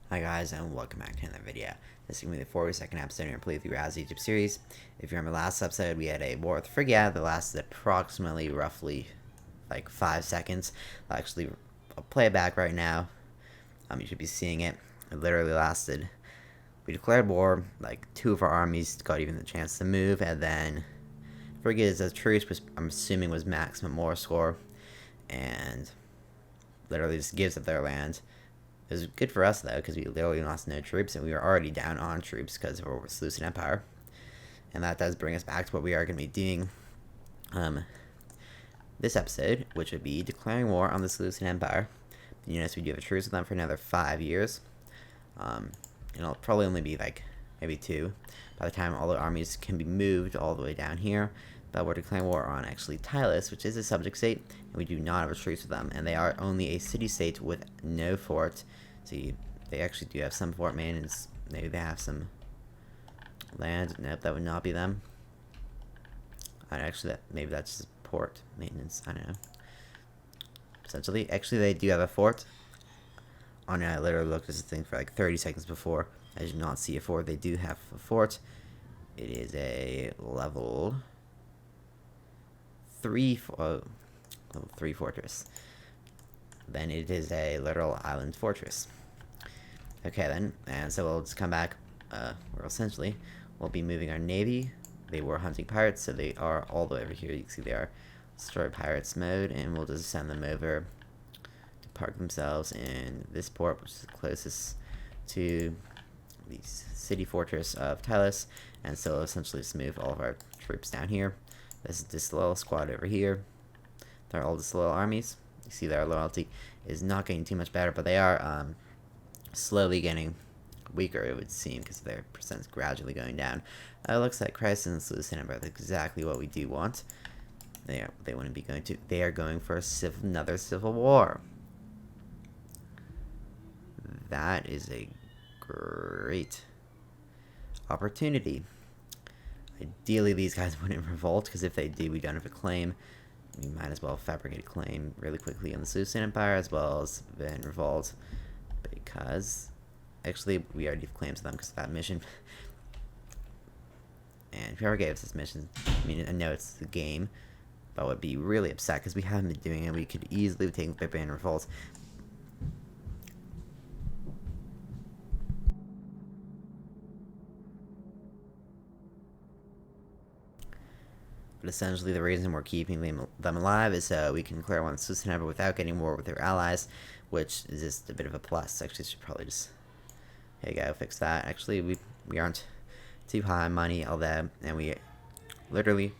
Hi guys, and welcome back to another video. This is going to be the 42nd episode in our playthrough as Egypt series. If you remember last episode, we had a war with Phrygia that lasted approximately, roughly, like 5 seconds. I'll play it back right now. You should be seeing it. It literally lasted. We declared war, like 2 of our armies got even the chance to move, and then Phrygia's truce, which I'm assuming was maximum war score, and literally just gives up their land. It was good for us, though, because we literally lost no troops, and we were already down on troops because of our Seleukid Empire. And that does bring us back to what we are going to be doing this episode, which would be declaring war on the Seleukid Empire. You notice we do have a truce with them for another 5 years. And it'll probably only be, like, maybe 2 by the time all the armies can be moved all the way down here. But we're declaring war on, actually, Tylos, which is a subject state, and we do not have a truce with them. And they are only a city-state with no fort. See, they actually do have some fort maintenance. Maybe they have some land. Nope, that would not be them. Maybe that's just port maintenance. I don't know. Essentially, actually, they do have a fort. Oh no, I literally looked at this thing for like 30 seconds before. I did not see a fort. They do have a fort. It is a level 3 fortress. Then it is a literal island fortress. Okay then, and so we'll just come back, we'll be moving our navy. They were hunting pirates, so they are all the way over here. You can see they are destroy pirates mode, and we'll just send them over to park themselves in this port, which is the closest to the city fortress of Tylos, and so we'll essentially just move all of our troops down here. This is this little squad over here. They're all just little armies. You see their loyalty is not getting too much better, but they are slowly getting weaker, it would seem, because their percent's gradually going down. It looks like Christ and Seleukid Empire is exactly what we do want. They wouldn't be going to. They are going for another civil war. That is a great opportunity. Ideally, these guys wouldn't revolt, because if they do, we don't have a claim. We might as well fabricate a claim really quickly on the Seleukid Empire, as well as then revolt. Because, actually, we already have claims to them because of that mission. And whoever gave us this mission, I mean, I know it's the game, but would be really upset because we haven't been doing it. We could easily have taken Pippa and revolt. But essentially, the reason we're keeping them alive is so we can clear one Seleukid Empire without getting war with their allies, which is just a bit of a plus. Actually, should probably just, hey, go fix that. Actually, we aren't too high on money, all that, and we literally,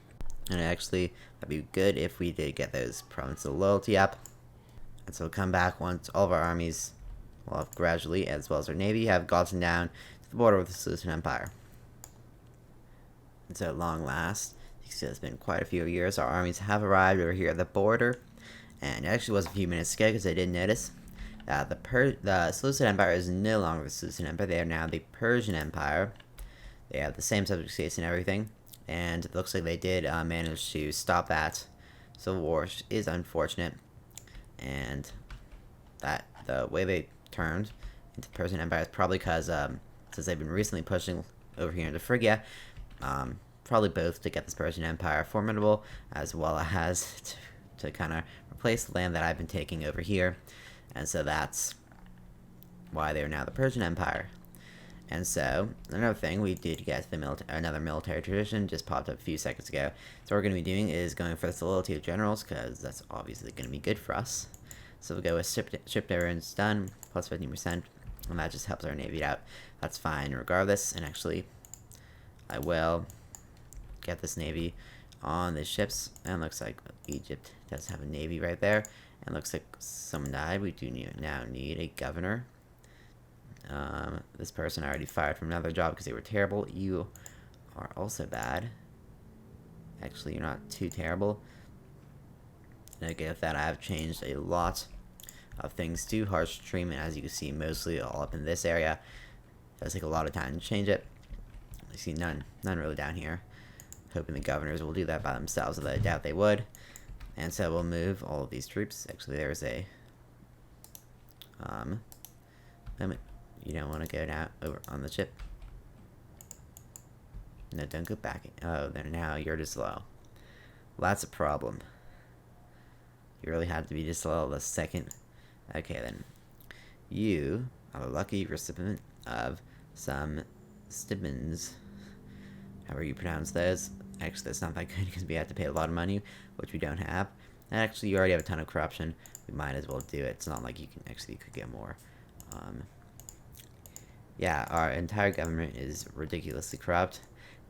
and actually, that'd be good if we did get those provincial loyalty up. And so we'll come back once all of our armies, well, gradually, as well as our navy, have gotten down to the border with the Seleukid Empire. And so at long last, you can see it's been quite a few years, our armies have arrived over here at the border. And it actually was a few minutes ago, because I did notice that the Seleukid Empire is no longer the Seleukid Empire. They are now the Persian Empire. They have the same subject states and everything. And it looks like they did manage to stop that civil war, which is unfortunate. And that the way they turned into the Persian Empire is probably because, since they've been recently pushing over here into Phrygia, probably both to get this Persian Empire formidable, as well as to kind of replace the land that I've been taking over here. And so that's why they're now the Persian Empire. And so, another thing, we did get another military tradition, just popped up a few seconds ago. So what we're going to be doing is going for the loyalty of generals, because that's obviously going to be good for us. So we'll go with ship errands done, plus 15%, and that just helps our navy out. That's fine regardless, and actually, I will get this navy on the ships, and looks like Egypt does have a navy right there, and looks like someone died. We do now need a governor. This person I already fired from another job because they were terrible. You are also bad. Actually, you're not too terrible. Okay, with that, I have changed a lot of things to harsh treatment, as you can see, mostly all up in this area. It does take a lot of time to change it. I see none really down here. Hoping the governors will do that by themselves, although I doubt they would. And so we'll move all of these troops. Actually, there's a You don't want to go now over on the ship. No, don't go back. Oh, there now you're disloyal. Well, that's a problem. You really had to be disloyal the second. Okay, then. You are a lucky recipient of some stipends. However you pronounce those. Actually, that's not that good because we have to pay a lot of money, which we don't have. And actually, you already have a ton of corruption. We might as well do it. It's not like you can actually could get more. Yeah, our entire government is ridiculously corrupt.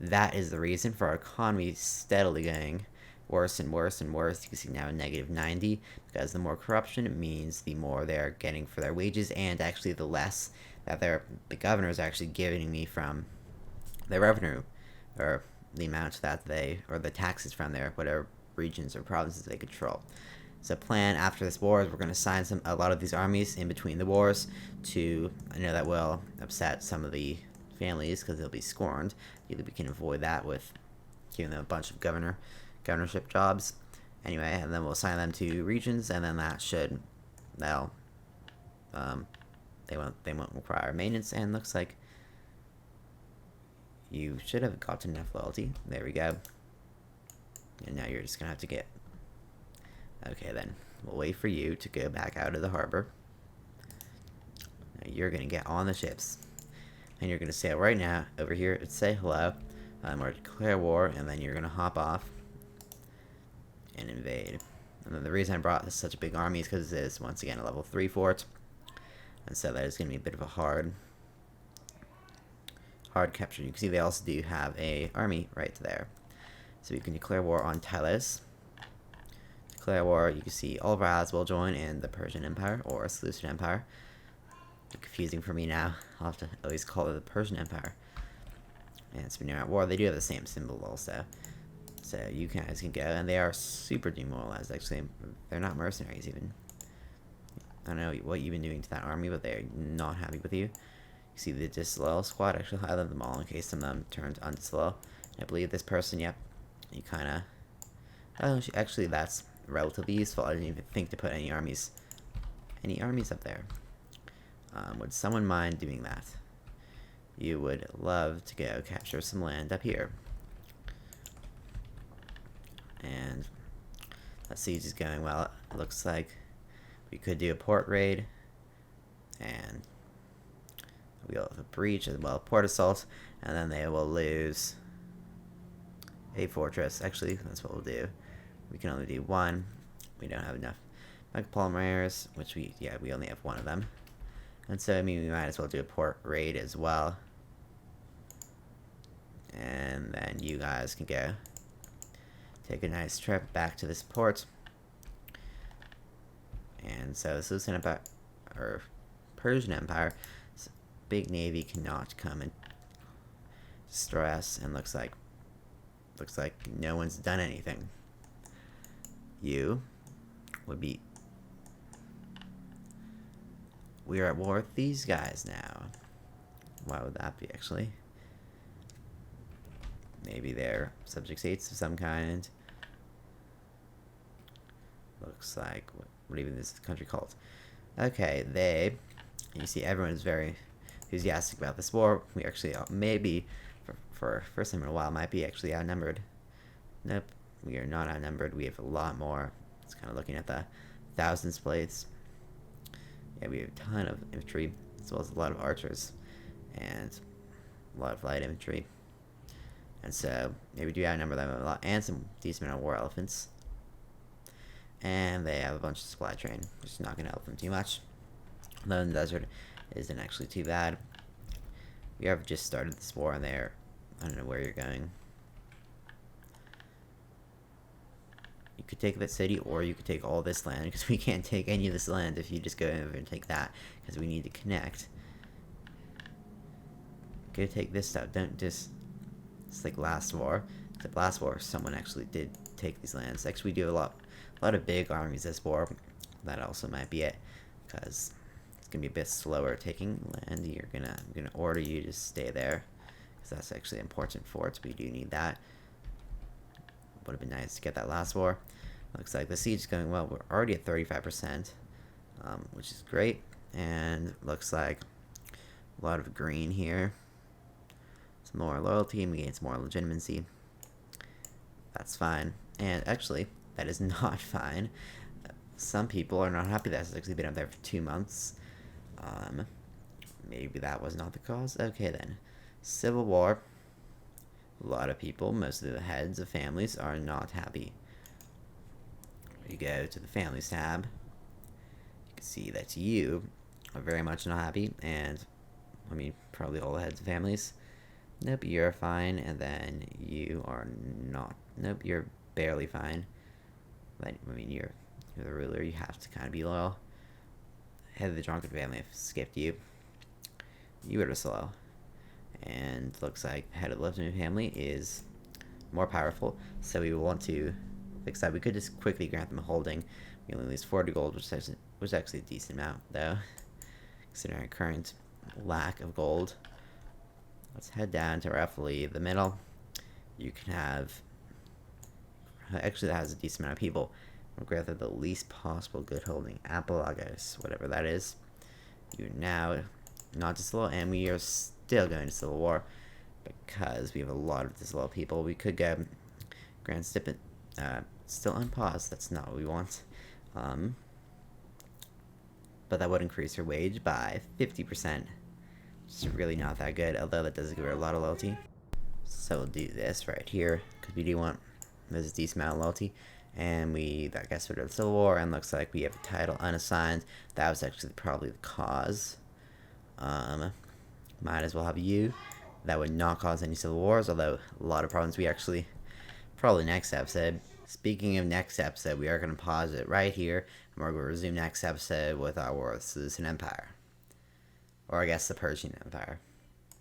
That is the reason for our economy steadily going worse and worse and worse. You can see now negative 90 because the more corruption it means the more they're getting for their wages, and actually the less that the governor is actually giving me from their revenue, or the amount that they, or the taxes from their whatever regions or provinces they control. So plan after this war is we're going to assign a lot of these armies in between the wars to, I know that will upset some of the families because they'll be scorned. Either we can avoid that with giving them a bunch of governorship jobs. Anyway, and then we'll assign them to regions, and then they won't require maintenance. And looks like you should have gotten enough loyalty. There we go. And now you're just gonna have to get. Okay, then we'll wait for you to go back out of the harbor. Now you're gonna get on the ships, and you're gonna sail right now over here and say hello, or declare war, and then you're gonna hop off and invade. And then the reason I brought such a big army is because it is once again a level 3 fort, and so that is gonna be a bit of a hard capture. You can see they also do have a army right there, so you can declare war on Tylos. Declare war. You can see all of our allies will join in the Persian Empire or Seleukid Empire. It's confusing for me now. I'll have to always call it the Persian Empire. And it's been at war. They do have the same symbol also. So you guys can go, and they are super demoralized. Actually, they're not mercenaries even. I don't know what you've been doing to that army, but they're not happy with you. You see the disloyal squad. Actually, highlight them all in case some of them turned undisloyal. I believe this person. Yep. You kind of. Oh, actually, that's relatively useful. I didn't even think to put any armies up there. Would someone mind doing that? You would love to go capture some land up here. And that siege is going well. It looks like we could do a port raid, and we'll have a breach as well, port assault, and then they will lose a fortress. Actually, that's what we'll do. We can only do one. We don't have enough polymers, which we only have one of them. And so, I mean, we might as well do a port raid as well. And then you guys can go take a nice trip back to this port. And so, the Seleukid Empire, or Persian Empire, big navy cannot come and destroy us. And looks like no one's done anything. You would be. We are at war with these guys now. Why would that be, actually? Maybe they're subject states of some kind. Looks like what even is this country called? Okay, you see everyone's very enthusiastic about this war. We actually maybe for first time in a while might be actually outnumbered. Nope. We are not outnumbered. We have a lot more. It's kind of looking at the thousands plates. Yeah, we have a ton of infantry, as well as a lot of archers, and a lot of light infantry. And so, yeah, we do outnumber them a lot, and some decent amount of war elephants. And they have a bunch of supply train, which is not going to help them too much. Though in the desert isn't actually too bad. We have just started this war, and I don't know where you're going. You could take that city, or you could take all this land, because we can't take any of this land if you just go over and take that, because we need to connect. Go take this stuff. Don't just. It's like last war. The last war, someone actually did take these lands. Actually, we do a lot of big armies this war. That also might be it, because it's gonna be a bit slower taking land. I'm gonna order you to stay there, because that's actually important for it. We do need that. Would have been nice to get that last war. Looks like the siege is going well. We're already at 35%, which is great. And looks like A lot of green here. Some more loyalty, and we gain some more legitimacy. That's fine. And actually, that is not fine. Some people are not happy that it's actually been up there for 2 months. Maybe that was not the cause. Okay then. Civil War. A lot of people, most of the heads of families, are not happy. You go to the families tab. You can see that you are very much not happy, and I mean probably all the heads of families. Nope, you're fine, and then you are not. Nope, you're barely fine. But, I mean, you're the ruler. You have to kind of be loyal. Head of the drunken family skipped you. You were slow. And looks like head of the lifting family is more powerful, so we will want to fix that. We could just quickly grant them a holding. We only lose 40 gold, which is actually a decent amount, though, considering our current lack of gold. Let's head down to roughly the middle. You can have... Actually, that has a decent amount of people. We'll grant them the least possible good holding. Apologos, whatever that is. You're now not disloyal, and we are still going to Civil War because we have a lot of disloyal people. We could go Grand Stipend still unpaused. That's not what we want. But that would increase her wage by 50%. Which is really not that good, although that does give her a lot of loyalty. So we'll do this right here, because we do want this decent amount of loyalty. And that gets rid of the Civil War, and looks like we have a title unassigned. That was actually probably the cause. Might as well have you. That would not cause any civil wars, although a lot of problems we actually... Probably next episode. Speaking of next episode, we are going to pause it right here, and we're going to resume next episode with our war with the Seleucid Empire. Or I guess the Persian Empire.